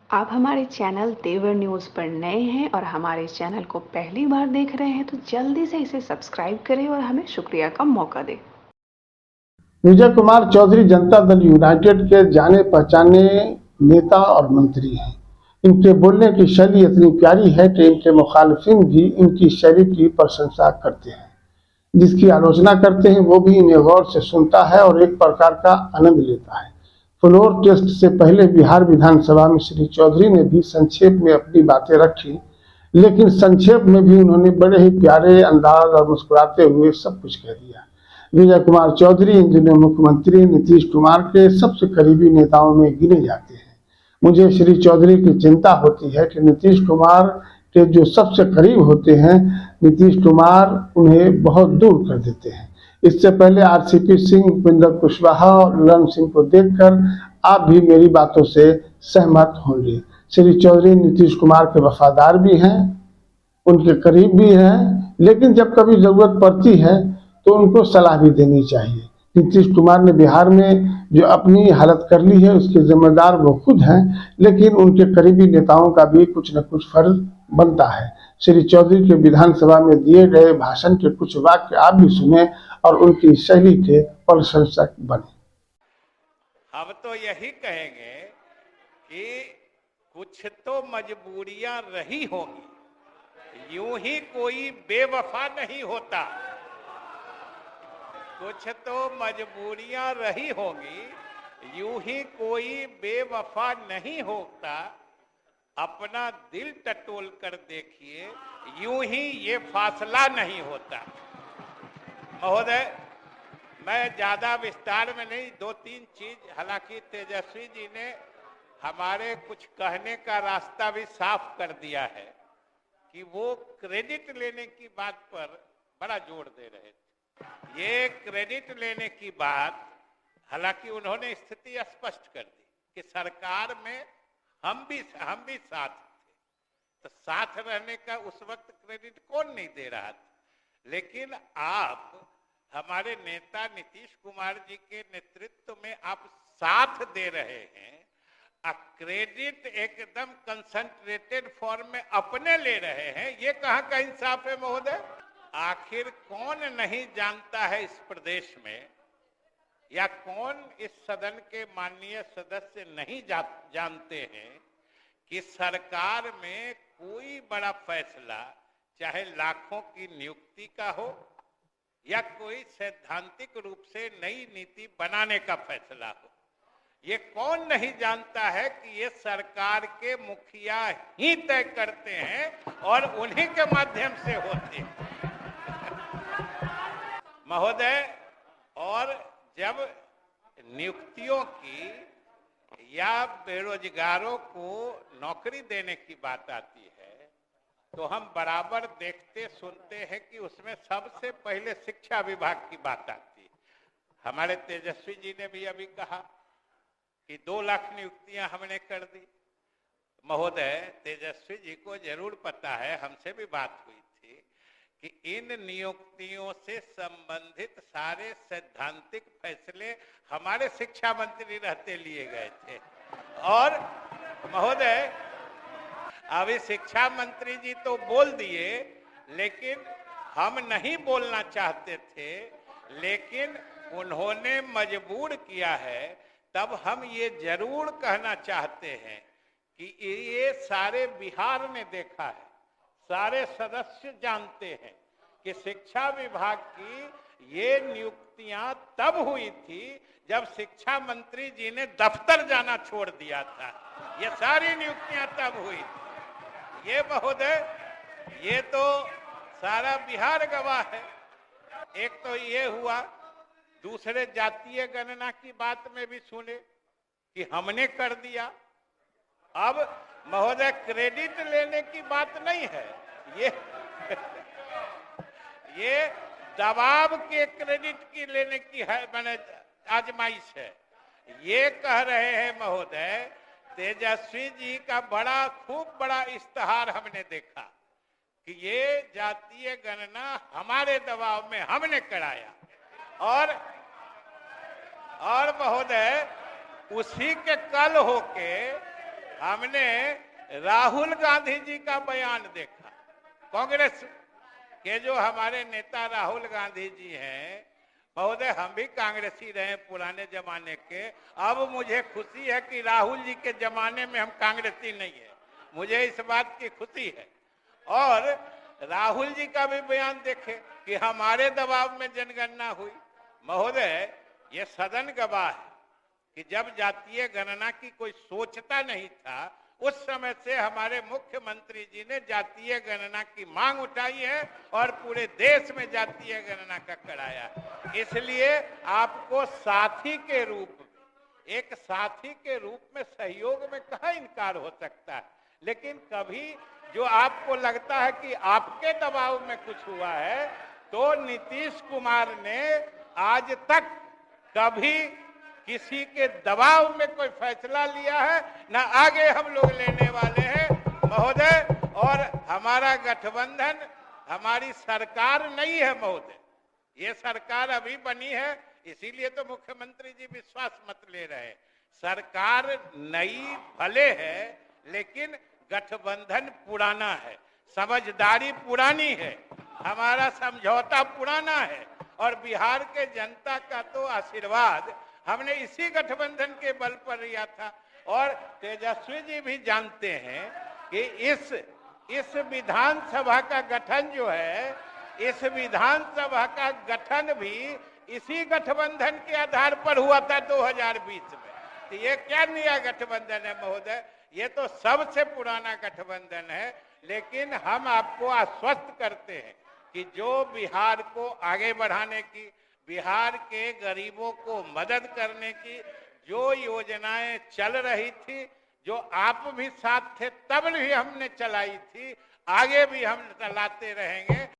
आप हमारे चैनल तेवर न्यूज़ पर नए हैं और हमारे चैनल को पहली बार देख रहे हैं तो जल्दी से इसे सब्सक्राइब करें और हमें शुक्रिया का मौका दें। विजय कुमार चौधरी जनता दल यूनाइटेड के जाने पहचाने नेता और मंत्री हैं। इनके बोलने की शैली इतनी प्यारी है कि इनके मुखालिफिन भी इनकी शैली की प्रशंसा करते हैं। जिसकी आलोचना करते हैं वो भी इन्हें गौर से सुनता है और एक प्रकार का आनंद लेता है। फ्लोर टेस्ट से पहले बिहार विधानसभा में श्री चौधरी ने भी संक्षेप में अपनी बातें रखी, लेकिन संक्षेप में भी उन्होंने बड़े ही प्यारे अंदाज और मुस्कुराते हुए सब कुछ कह दिया। विजय कुमार चौधरी इन दिनों मुख्यमंत्री नीतीश कुमार के सबसे करीबी नेताओं में गिने जाते हैं। मुझे श्री चौधरी की चिंता होती है कि नीतीश कुमार के जो सबसे करीब होते हैं, नीतीश कुमार उन्हें बहुत दूर कर देते हैं। इससे पहले आरसीपी सिंह, उपेंद्र कुशवाहा और ललन सिंह को देखकर आप भी मेरी बातों से सहमत होंगे। श्री चौधरी नीतीश कुमार के वफादार भी हैं, उनके करीब भी हैं, लेकिन जब कभी जरूरत पड़ती है तो उनको सलाह भी देनी चाहिए। नीतीश कुमार ने बिहार में जो अपनी हालत कर ली है उसके जिम्मेदार वो खुद हैं, लेकिन उनके करीबी नेताओं का भी कुछ न कुछ फर्ज बनता है। श्री चौधरी के विधानसभा में दिए गए भाषण के कुछ वाक्य आप भी सुने और उनकी शैली के प्रशंसक बने। हम तो यही कहेंगे कि कुछ तो मजबूरियां रही होंगी, यूं ही कोई बेवफा नहीं होता। कुछ तो मजबूरियां रही होंगी, यूं ही कोई बेवफा नहीं होता। अपना दिल टटोल कर देखिए, यूं ही ये फासला नहीं होता। महोदय, मैं ज्यादा विस्तार में नहीं, दो तीन चीज, हालांकि तेजस्वी जी ने हमारे कुछ कहने का रास्ता भी साफ कर दिया है कि वो क्रेडिट लेने की बात पर बड़ा जोर दे रहे थे। ये क्रेडिट लेने की बात, हालांकि उन्होंने स्थिति स्पष्ट कर दी कि सरकार में हम भी साथ थे, तो साथ रहने का उस वक्त क्रेडिट कौन नहीं दे रहा था। लेकिन आप हमारे नेता नीतीश कुमार जी के नेतृत्व में आप साथ दे रहे हैं, क्रेडिट एकदम कंसंट्रेटेड फॉर्म में अपने ले रहे हैं। ये कहां का इंसाफ है महोदय? आखिर कौन नहीं जानता है इस प्रदेश में, या कौन इस सदन के माननीय सदस्य नहीं जानते हैं कि सरकार में कोई बड़ा फैसला, चाहे लाखों की नियुक्ति का हो या कोई सैद्धांतिक रूप से नई नीति बनाने का फैसला हो, ये कौन नहीं जानता है कि ये सरकार के मुखिया ही तय करते हैं और उन्हीं के माध्यम से होते हैं। महोदय, और जब नियुक्तियों की या बेरोजगारों को नौकरी देने की बात आती है तो हम बराबर देखते सुनते हैं कि उसमें सबसे पहले शिक्षा विभाग की बात आती है। हमारे तेजस्वी जी ने भी अभी कहा कि 2 लाख नियुक्तियां हमने कर दी। महोदय, तेजस्वी जी को जरूर पता है, हमसे भी बात हुई थी कि इन नियुक्तियों से संबंधित सारे सैद्धांतिक फैसले हमारे शिक्षा मंत्री रहते लिए गए थे। और महोदय, अभी शिक्षा मंत्री जी तो बोल दिए, लेकिन हम नहीं बोलना चाहते थे, लेकिन उन्होंने मजबूर किया है। तब हम ये जरूर कहना चाहते हैं कि ये सारे बिहार ने देखा है, सारे सदस्य जानते हैं कि शिक्षा विभाग की ये नियुक्तियां तब हुई थी जब शिक्षा मंत्री जी ने दफ्तर जाना छोड़ दिया था। ये सारी नियुक्तियां तब हुई थी। ये महोदय, ये तो सारा बिहार गवाह है। एक तो ये हुआ, दूसरे जातीय गणना की बात में भी सुने कि हमने कर दिया। अब महोदय, क्रेडिट लेने की बात नहीं है ये ये दबाव के क्रेडिट की लेने की है, मैंने आजमाइश है। ये कह रहे हैं महोदय, तेजस्वी जी का खूब बड़ा इश्तेहार हमने देखा कि ये जातीय गणना हमारे दबाव में हमने कराया। और महोदय, उसी के कल होके हमने राहुल गांधी जी का बयान देखा। कांग्रेस के जो हमारे नेता राहुल गांधी जी हैं, महोदय हम भी कांग्रेसी रहे पुराने जमाने के। अब मुझे खुशी है कि राहुल जी के जमाने में हम कांग्रेसी नहीं है, मुझे इस बात की खुशी है। और राहुल जी का भी बयान देखे कि हमारे दबाव में जनगणना हुई। महोदय ये सदन गवाह है कि जब जातीय गणना की कोई सोचता नहीं था, उस समय से हमारे मुख्यमंत्री जी ने जातीय गणना की मांग उठाई है और पूरे देश में जातीय गणना का कराया। इसलिए आपको साथी के रूप में, एक साथी के रूप में सहयोग में कहाँ इनकार हो सकता है। लेकिन कभी जो आपको लगता है कि आपके दबाव में कुछ हुआ है, तो नीतीश कुमार ने आज तक कभी किसी के दबाव में कोई फैसला लिया है, ना आगे हम लोग लेने वाले हैं महोदय। और हमारा गठबंधन, हमारी सरकार नहीं है महोदय, ये सरकार अभी बनी है, इसीलिए तो मुख्यमंत्री जी विश्वास मत ले रहे। सरकार नई भले है, लेकिन गठबंधन पुराना है, समझदारी पुरानी है, हमारा समझौता पुराना है। और बिहार के जनता का तो आशीर्वाद हमने इसी गठबंधन के बल पर लिया था। और तेजस्वी जी भी जानते हैं कि इस विधानसभा का गठन जो है, इस विधानसभा का गठन भी इसी गठबंधन के आधार पर हुआ था 2020 में। तो ये क्या नया गठबंधन है महोदय, ये तो सबसे पुराना गठबंधन है। लेकिन हम आपको आश्वस्त करते हैं कि जो बिहार को आगे बढ़ाने की, बिहार के गरीबों को मदद करने की जो योजनाएं चल रही थी, जो आप भी साथ थे तब भी हमने चलाई थी, आगे भी हम चलाते रहेंगे।